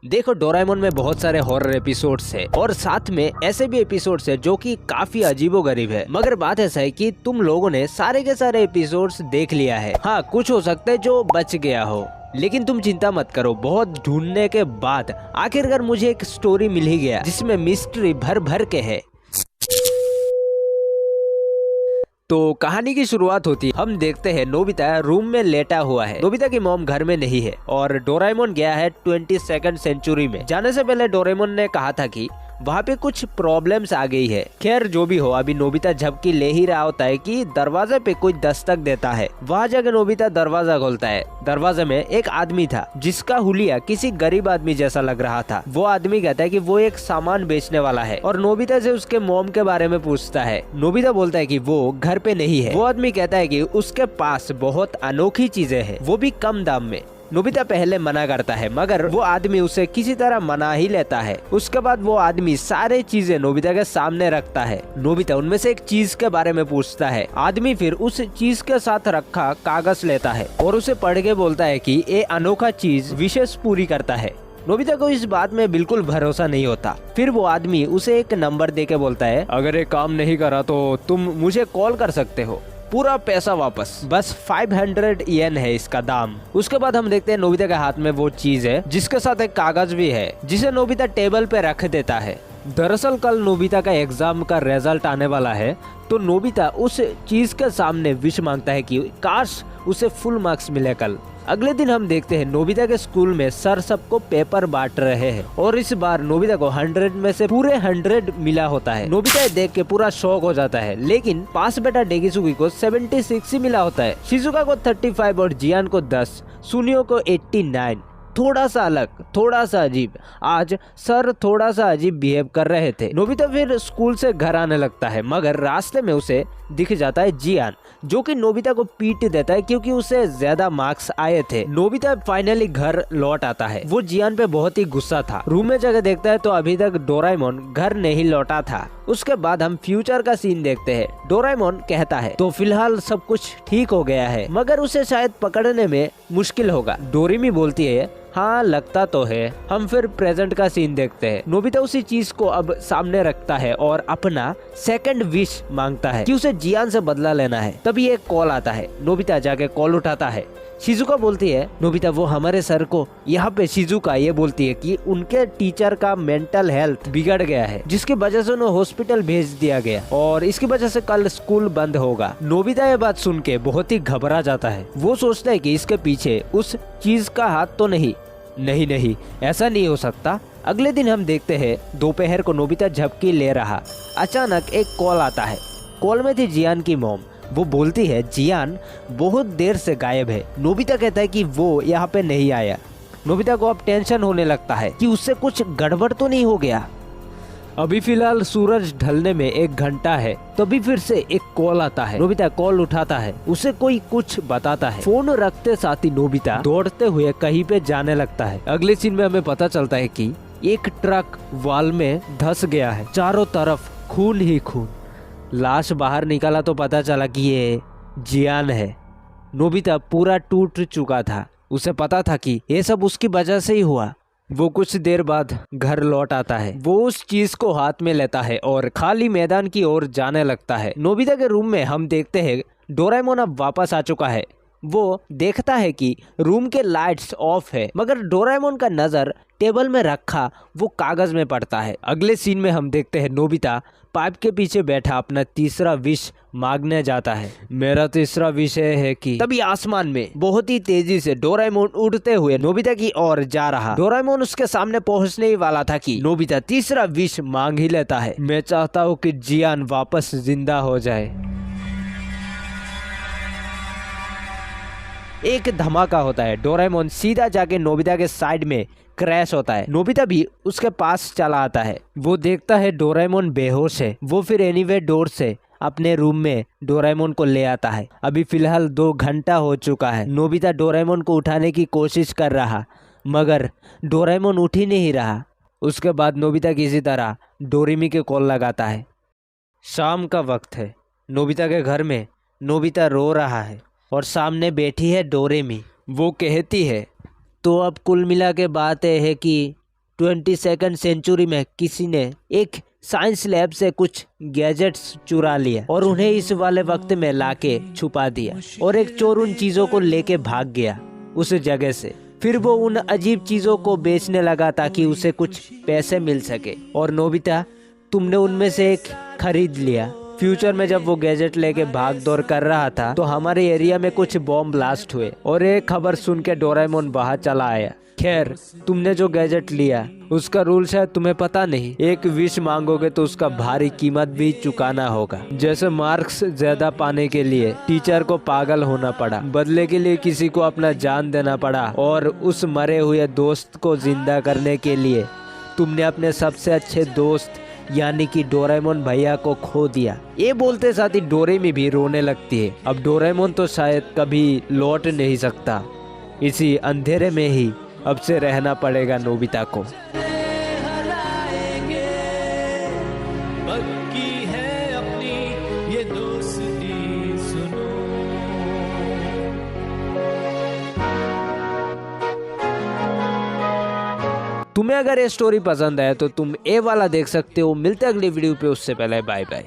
देखो डोरेमोन में बहुत सारे हॉरर एपिसोड्स है और साथ में ऐसे भी एपिसोड्स है जो कि काफी अजीबोगरीब है। मगर बात ऐसा है कि तुम लोगों ने सारे के सारे एपिसोड्स देख लिया है। हाँ, कुछ हो सकता है जो बच गया हो, लेकिन तुम चिंता मत करो। बहुत ढूंढने के बाद आखिरकार मुझे एक स्टोरी मिल ही गया जिसमें मिस्ट्री भर भर के है। तो कहानी की शुरुआत होती है, हम देखते हैं नोबिता रूम में लेटा हुआ है। नोबिता की मॉम घर में नहीं है और डोरेमोन गया है 22nd सेंचुरी में। जाने से पहले डोरेमोन ने कहा था कि वहाँ पे कुछ प्रॉब्लम्स आ गई है। खैर जो भी हो, अभी नोबिता झपकी ले ही रहा होता है कि दरवाजे पे कोई दस्तक देता है। वहाँ जाकर नोबिता दरवाजा खोलता है। दरवाजे में एक आदमी था जिसका हुलिया किसी गरीब आदमी जैसा लग रहा था। वो आदमी कहता है कि वो एक सामान बेचने वाला है और नोबिता से उसके मॉम के बारे में पूछता है। नोबिता बोलता है कि वो घर पे नहीं है। वो आदमी कहता है कि उसके पास बहुत अनोखी चीजें हैं, वो भी कम दाम में। नोबिता पहले मना करता है मगर वो आदमी उसे किसी तरह मना ही लेता है। उसके बाद वो आदमी सारे चीजें नोबिता के सामने रखता है। नोबिता उनमें से एक चीज के बारे में पूछता है। आदमी फिर उस चीज के साथ रखा कागज लेता है और उसे पढ़ के बोलता है कि ये अनोखा चीज विशेष पूरी करता है। नोबिता को इस बात में बिल्कुल भरोसा नहीं होता। फिर वो आदमी उसे एक नंबर देके बोलता है, अगर ये काम नहीं करा तो तुम मुझे कॉल कर सकते हो, पूरा पैसा वापस, बस 500 येन है इसका दाम। उसके बाद हम देखते हैं नोबिता के हाथ में वो चीज है जिसके साथ एक कागज भी है, जिसे नोबिता टेबल पे रख देता है। दरअसल कल नोबिता का एग्जाम का रिजल्ट आने वाला है, तो नोबिता उस चीज के सामने विश मांगता है कि काश उसे फुल मार्क्स मिले कल। अगले दिन हम देखते हैं नोबिता के स्कूल में सर सबको पेपर बांट रहे हैं और इस बार नोबिता को 100 में से पूरे 100 मिला होता है। नोबिता देख के पूरा शॉक हो जाता है, लेकिन पास बेटा डेगिसुगी को 76 ही मिला होता है, शिजुका को 35 और जियान को 10, सुनियो को 89। थोड़ा सा अलग, थोड़ा सा अजीब। आज सर थोड़ा सा अजीब बिहेव कर रहे थे। नोबिता फिर स्कूल से घर आने लगता है मगर रास्ते में उसे दिख जाता है जियान, जो कि नोबिता को पीट देता है क्योंकि उसे ज्यादा मार्क्स आए थे। नोबिता फाइनली घर लौट आता है। वो जियान पे बहुत ही गुस्सा था। रूम में जाकर देखता है तो अभी तक डोरेमोन घर नहीं लौटा था। उसके बाद हम फ्यूचर का सीन देखते हैं। डोरेमोन कहता है तो फिलहाल सब कुछ ठीक हो गया है मगर उसे शायद पकड़ने में मुश्किल होगा। डोरेमी बोलती है हाँ लगता तो है। हम फिर प्रेजेंट का सीन देखते हैं। नोबिता उसी चीज को अब सामने रखता है और अपना सेकंड विश मांगता है कि उसे जियान से बदला लेना है। तभी एक कॉल आता है। नोबिता जाके कॉल उठाता है। शिजुका बोलती है नोबिता वो हमारे सर को, यहाँ पे शिजुका ये बोलती है कि उनके टीचर का मेंटल हेल्थ बिगड़ गया है जिसकी वजह से उन्हें हॉस्पिटल भेज दिया गया और इसकी वजह से कल स्कूल बंद होगा। नोबिता ये बात सुन के बहुत ही घबरा जाता है। वो सोचता है कि इसके पीछे उस चीज का हाथ तो नहीं, ऐसा नहीं हो सकता। अगले दिन हम देखते हैं दोपहर को नोबिता झपकी ले रहा। अचानक एक कॉल आता है। कॉल में थी जियान की मॉम। वो बोलती है जियान बहुत देर से गायब है। नोबिता कहता है कि वो यहाँ पे नहीं आया। नोबिता को अब टेंशन होने लगता है कि उससे कुछ गड़बड़ तो नहीं हो गया। अभी फिलहाल सूरज ढलने में 1 घंटा है। तभी फिर से एक कॉल आता है। नोबिता कॉल उठाता है। उसे कोई कुछ बताता है। फोन रखते साथ ही नोबिता दौड़ते हुए कहीं पे जाने लगता है। अगले सीन में हमें पता चलता है कि एक ट्रक वॉल में धंस गया है। चारों तरफ खून ही खून। लाश बाहर निकाला तो पता चला कि ये जियान है। नोबिता पूरा टूट चुका था। उसे पता था कि ये सब उसकी वजह से ही हुआ। वो कुछ देर बाद घर लौट आता है। वो उस चीज को हाथ में लेता है और खाली मैदान की ओर जाने लगता है। नोबिता के रूम में हम देखते हैं डोरेमोन अब वापस आ चुका है। वो देखता है कि रूम के लाइट्स ऑफ है मगर डोरेमोन का नजर टेबल में रखा वो कागज में पड़ता है। अगले सीन में हम देखते हैं नोबिता पाइप के पीछे बैठा अपना तीसरा विश मांगने जाता है। मेरा तीसरा विषय है कि तभी आसमान में बहुत ही तेजी से डोरेमोन उड़ते हुए नोबिता की ओर जा रहा। डोरेमोन उसके सामने पहुंचने ही वाला था कि नोबिता तीसरा विश मांग ही लेता है। मैं चाहता हूँ कि जियान वापस जिंदा हो जाए। एक धमाका होता है। डोरेमोन सीधा जाके नोबिता के साइड में क्रैश होता है। नोबिता भी उसके पास चला आता है। वो देखता है डोरेमोन बेहोश है। वो फिर एनीवे डोर से अपने रूम में डोरेमोन को ले आता है। अभी फिलहाल 2 घंटा हो चुका है। नोबिता डोरेमोन को उठाने की कोशिश कर रहा मगर डोरेमोन उठ ही नहीं रहा। उसके बाद नोबिता किसी तरह डोरेमी के कॉल लगाता है। शाम का वक्त है। नोबिता के घर में नोबिता रो रहा है और सामने बैठी है डोरेमी। वो कहती है तो अब कुल मिला के बात है कि 22nd सेंचुरी में किसी ने एक साइंस लैब से कुछ गैजेट्स चुरा लिया और उन्हें इस वाले वक्त में लाके छुपा दिया और एक चोर उन चीजों को लेके भाग गया उस जगह से। फिर वो उन अजीब चीजों को बेचने लगा ताकि उसे कुछ पैसे मिल सके और नोबिता तुमने उनमें से एक खरीद लिया। फ्यूचर में जब वो गैजेट लेके भाग दौड़ कर रहा था तो हमारे एरिया में कुछ बॉम्ब ब्लास्ट हुए और एक खबर सुन के डोरेमोन बाहर चला आया। खैर तुमने जो गैजेट लिया उसका रूल शायद तुम्हें पता नहीं, एक विश मांगोगे तो उसका भारी कीमत भी चुकाना होगा। जैसे मार्क्स ज्यादा पाने के लिए टीचर को पागल होना पड़ा, बदले के लिए किसी को अपना जान देना पड़ा और उस मरे हुए दोस्त को जिंदा करने के लिए तुमने अपने सबसे अच्छे दोस्त यानी कि डोरेमोन भैया को खो दिया। ये बोलते साथ ही डोरेमी भी रोने लगती है। अब डोरेमोन तो शायद कभी लौट नहीं सकता, इसी अंधेरे में ही अब से रहना पड़ेगा नोबिता को। तुम्हें अगर ये स्टोरी पसंद है तो तुम ये वाला देख सकते हो। मिलते अगली वीडियो पे, उससे पहले बाय बाय।